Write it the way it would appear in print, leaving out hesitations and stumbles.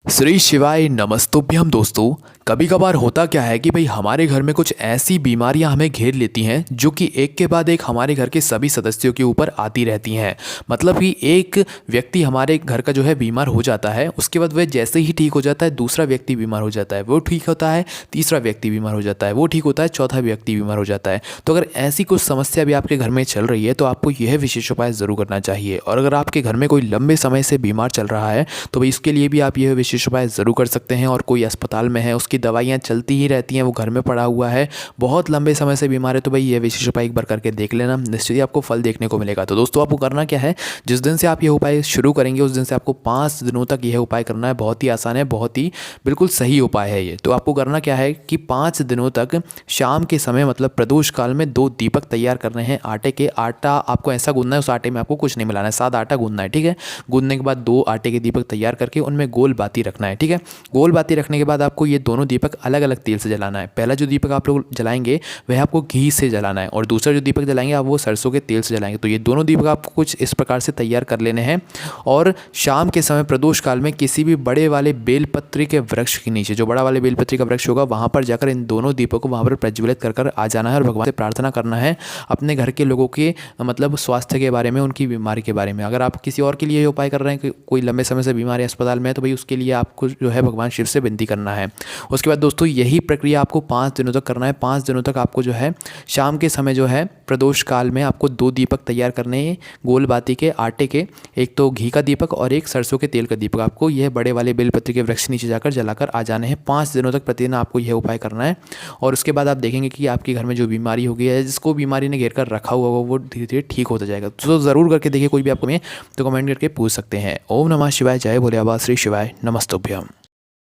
श्री शिवाय नमस्तुभ्यम दोस्तों। कभी कभार होता क्या है कि भाई हमारे घर में कुछ ऐसी बीमारियां हमें घेर लेती हैं जो कि एक के बाद एक हमारे घर के सभी सदस्यों के ऊपर आती रहती हैं। मतलब कि एक व्यक्ति हमारे घर का जो है बीमार हो जाता है, उसके बाद वह जैसे ही ठीक हो जाता है दूसरा व्यक्ति बीमार हो जाता है, वो ठीक होता है तीसरा व्यक्ति बीमार हो जाता है, वो ठीक होता है चौथा व्यक्ति बीमार हो जाता है। तो अगर ऐसी कुछ समस्या भी आपके घर में चल रही है तो आपको यह विशेष उपाय ज़रूर करना चाहिए। और अगर आपके घर में कोई लंबे समय से बीमार चल रहा है तो भाई इसके लिए भी आप यह विशेष उपाय ज़रूर कर सकते हैं। और कोई अस्पताल में है, उसकी दवाइयाँ चलती ही रहती हैं, वो घर में पड़ा हुआ है, बहुत लंबे समय से बीमार है, तो भाई ये विशेष उपाय एक बार करके देख लेना, निश्चित ही आपको फल देखने को मिलेगा। तो दोस्तों आपको करना क्या है, जिस दिन से आप यह उपाय शुरू करेंगे उस दिन से आपको 5 दिनों तक यह उपाय करना है। बहुत ही आसान है, बहुत ही बिल्कुल सही उपाय है ये। तो आपको करना क्या है कि 5 दिनों तक शाम के समय मतलब प्रदोष काल में 2 दीपक तैयार करने हैं आटे के। आटा आपको ऐसा गूंदना है, उस आटे में आपको कुछ नहीं मिलाना है, सादा आटा गूंदना है, ठीक है। गूंदने के बाद 2 आटे के दीपक तैयार करके उनमें गोल बाती रखना है, ठीक है। गोल बाती रखने के बाद आपको ये दोनों दीपक अलग अलग तेल से जलाना है। पहला जो दीपक आप लोग जलाएंगे वह आपको घी से जलाना है और दूसरा जो दीपक जलाएंगे आप वो सरसों के तेल से जलाएंगे। तो ये दोनों दीपक आपको कुछ इस प्रकार से तैयार कर लेने हैं। और शाम के समय प्रदोष काल में किसी भी बड़े वाले बेलपत्री के वृक्ष के नीचे, जो बड़ा वाले बेलपत्री का वृक्ष होगा, वहाँ पर जाकर इन दोनों दीपकों को वहाँ पर प्रज्वलित कर कर आ जाना है और भगवान से प्रार्थना करना है अपने घर के लोगों के मतलब स्वास्थ्य के बारे में, उनकी बीमारी के बारे में। अगर आप किसी और के लिए ये उपाय कर रहे हैं कि कोई लंबे समय से बीमार है अस्पताल में, तो भाई उसके लिए आपको जो है भगवान शिव से विनती करना है। उसके बाद दोस्तों यही प्रक्रिया आपको 5 दिनों तक करना है। 5 दिनों तक आपको जो है शाम के समय जो है प्रदोष काल में आपको 2 दीपक तैयार करने हैं गोल बाती के आटे के, एक तो घी का दीपक और एक सरसों के तेल का दीपक। आपको यह बड़े वाले बेलपत्र के वृक्ष नीचे जाकर जलाकर आ जाने हैं। 5 दिनों तक प्रतिदिन आपको यह उपाय करना है। और उसके बाद आप देखेंगे कि आपके घर में जो बीमारी हो गई है, जिसको बीमारी ने घेर कर रखा हुआ होगा, वो धीरे धीरे ठीक होता जाएगा। तो ज़रूर करके देखिए, कोई भी आपको में तो कमेंट करके पूछ सकते हैं। ओम नमः शिवाय, जय भोले बाबा, श्री शिवाय नमस्तुभ्यम।